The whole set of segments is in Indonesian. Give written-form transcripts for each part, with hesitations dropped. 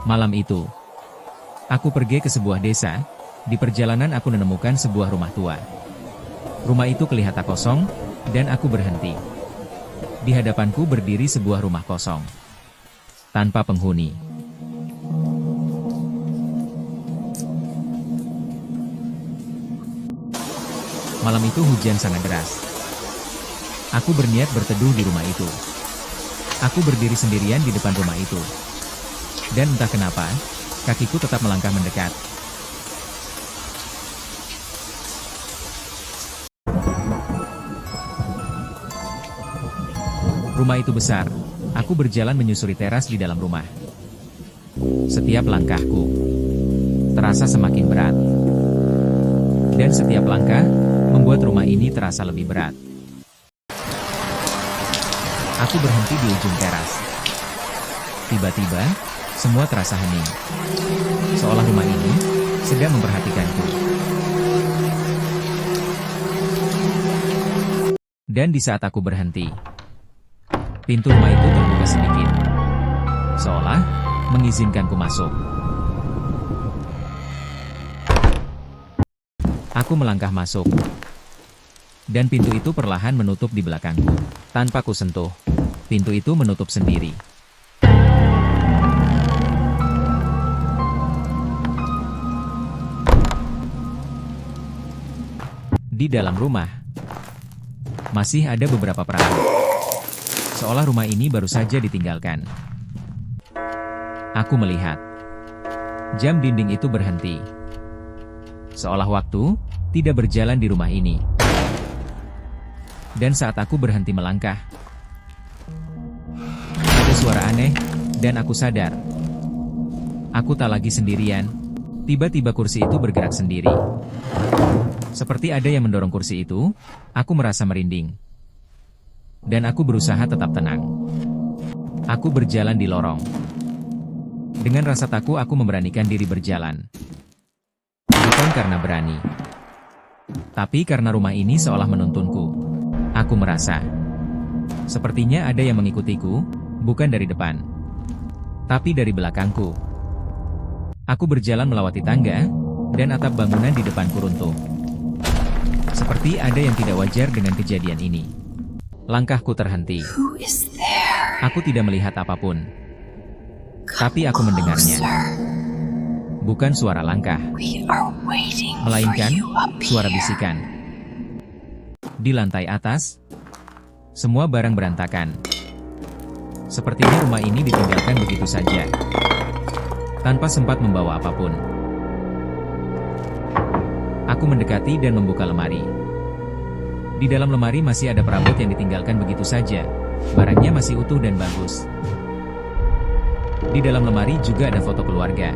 Malam itu, aku pergi ke sebuah desa. Di perjalanan aku menemukan sebuah rumah tua. Rumah itu kelihatan kosong, dan aku berhenti. Di hadapanku berdiri sebuah rumah kosong, tanpa penghuni. Malam itu hujan sangat deras. Aku berniat berteduh di rumah itu. Aku berdiri sendirian di depan rumah itu. Dan entah kenapa, kakiku tetap melangkah mendekat. Rumah itu besar. Aku berjalan menyusuri teras di dalam rumah. Setiap langkahku terasa semakin berat. Dan setiap langkah membuat rumah ini terasa lebih berat. Aku berhenti di ujung teras. Tiba-tiba, semua terasa hening. Seolah rumah ini sedang memperhatikanku. Dan di saat aku berhenti, pintu rumah itu terbuka sedikit. Seolah mengizinkanku masuk. Aku melangkah masuk. Dan pintu itu perlahan menutup di belakangku. Tanpa ku sentuh, pintu itu menutup sendiri. Di dalam rumah, masih ada beberapa perangkat. Seolah rumah ini baru saja ditinggalkan. Aku melihat jam dinding itu berhenti. Seolah waktu tidak berjalan di rumah ini. Dan saat aku berhenti melangkah, ada suara aneh, dan aku sadar. Aku tak lagi sendirian. Tiba-tiba kursi itu bergerak sendiri. Seperti ada yang mendorong kursi itu, aku merasa merinding. Dan aku berusaha tetap tenang. Aku berjalan di lorong. Dengan rasa takut aku memberanikan diri berjalan. Bukan karena berani, tapi karena rumah ini seolah menuntunku. Aku merasa sepertinya ada yang mengikutiku, bukan dari depan, tapi dari belakangku. Aku berjalan melewati tangga, dan atap bangunan di depanku runtuh. Seperti ada yang tidak wajar dengan kejadian ini. Langkahku terhenti. Aku tidak melihat apapun, tapi aku mendengarnya. Bukan suara langkah, melainkan suara bisikan. Di lantai atas, semua barang berantakan. Sepertinya rumah ini ditinggalkan begitu saja, tanpa sempat membawa apapun. Aku mendekati dan membuka lemari. Di dalam lemari masih ada perabot yang ditinggalkan begitu saja. Barangnya masih utuh dan bagus. Di dalam lemari juga ada foto keluarga.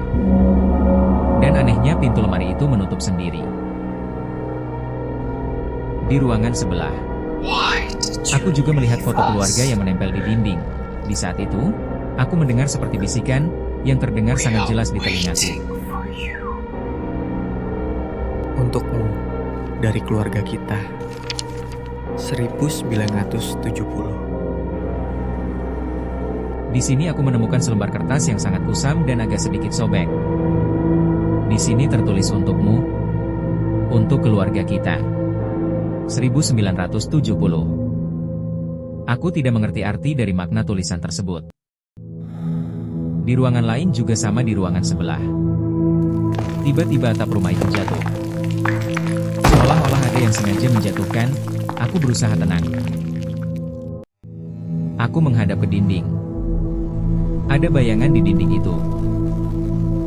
Dan anehnya pintu lemari itu menutup sendiri. Di ruangan sebelah, aku juga melihat foto keluarga yang menempel di dinding. Di saat itu, aku mendengar seperti bisikan yang terdengar sangat jelas di telingaku. Untukmu, dari keluarga kita, 1970. Di sini aku menemukan selembar kertas yang sangat kusam dan agak sedikit sobek. Di sini tertulis untukmu, untuk keluarga kita. 1970. Aku tidak mengerti arti dari makna tulisan tersebut. Di ruangan lain juga sama di ruangan sebelah. Tiba-tiba atap rumah itu jatuh. Seolah-olah ada yang sengaja menjatuhkan, aku berusaha tenang. Aku menghadap ke dinding. Ada bayangan di dinding itu.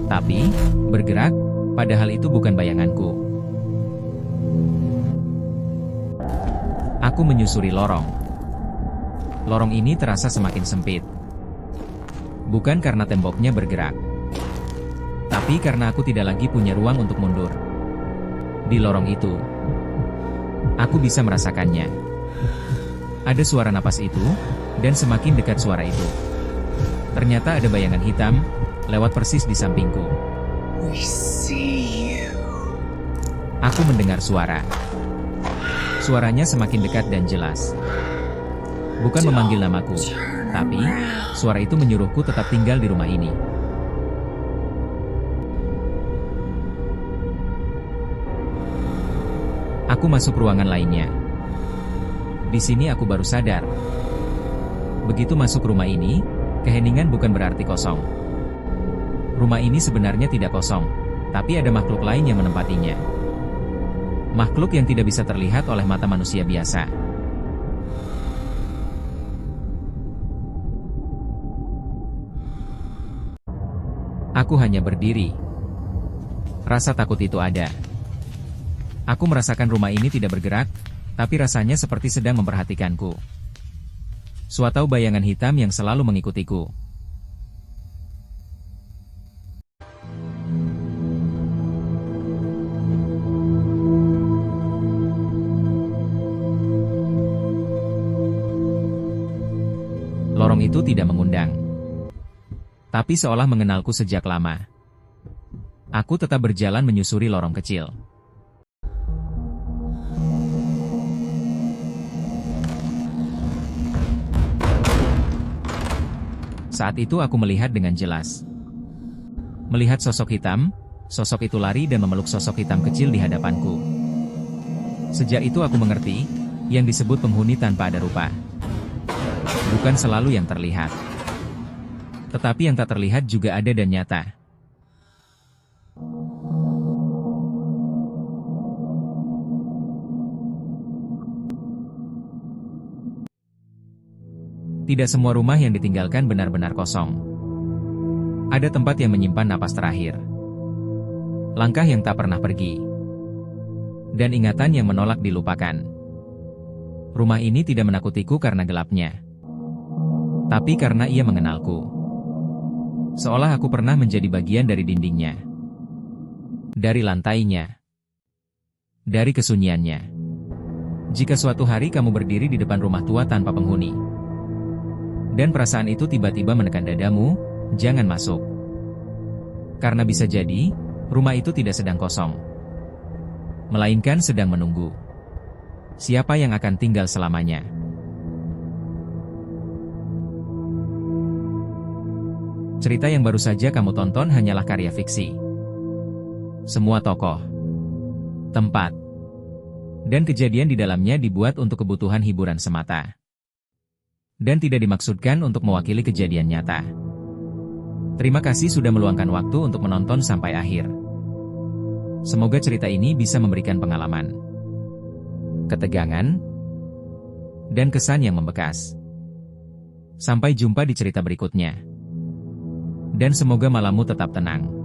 Tapi, bergerak, padahal itu bukan bayanganku. Aku menyusuri lorong. Lorong ini terasa semakin sempit. Bukan karena temboknya bergerak, tapi karena aku tidak lagi punya ruang untuk mundur. Di lorong itu, aku bisa merasakannya. Ada suara napas itu, dan semakin dekat suara itu. Ternyata ada bayangan hitam, lewat persis di sampingku. Aku mendengar suara. Suaranya semakin dekat dan jelas. Bukan memanggil namaku, tapi suara itu menyuruhku tetap tinggal di rumah ini. Aku masuk ruangan lainnya. Di sini aku baru sadar. Begitu masuk rumah ini, keheningan bukan berarti kosong. Rumah ini sebenarnya tidak kosong, tapi ada makhluk lain yang menempatinya. Makhluk yang tidak bisa terlihat oleh mata manusia biasa. Aku hanya berdiri. Rasa takut itu ada. Aku merasakan rumah ini tidak bergerak, tapi rasanya seperti sedang memperhatikanku. Suatu bayangan hitam yang selalu mengikutiku. Lorong itu tidak mengundang, tapi seolah mengenalku sejak lama. Aku tetap berjalan menyusuri lorong kecil. Saat itu aku melihat dengan jelas. Melihat sosok hitam, sosok itu lari dan memeluk sosok hitam kecil di hadapanku. Sejak itu aku mengerti, yang disebut penghuni tanpa ada rupa. Bukan selalu yang terlihat. Tetapi yang tak terlihat juga ada dan nyata. Tidak semua rumah yang ditinggalkan benar-benar kosong. Ada tempat yang menyimpan napas terakhir. Langkah yang tak pernah pergi. Dan ingatan yang menolak dilupakan. Rumah ini tidak menakutiku karena gelapnya. Tapi karena ia mengenalku. Seolah aku pernah menjadi bagian dari dindingnya. Dari lantainya. Dari kesunyiannya. Jika suatu hari kamu berdiri di depan rumah tua tanpa penghuni, dan perasaan itu tiba-tiba menekan dadamu, jangan masuk. Karena bisa jadi, rumah itu tidak sedang kosong. Melainkan sedang menunggu. Siapa yang akan tinggal selamanya? Cerita yang baru saja kamu tonton hanyalah karya fiksi. Semua tokoh, tempat, dan kejadian di dalamnya dibuat untuk kebutuhan hiburan semata. Dan tidak dimaksudkan untuk mewakili kejadian nyata. Terima kasih sudah meluangkan waktu untuk menonton sampai akhir. Semoga cerita ini bisa memberikan pengalaman, ketegangan, dan kesan yang membekas. Sampai jumpa di cerita berikutnya. Dan semoga malammu tetap tenang.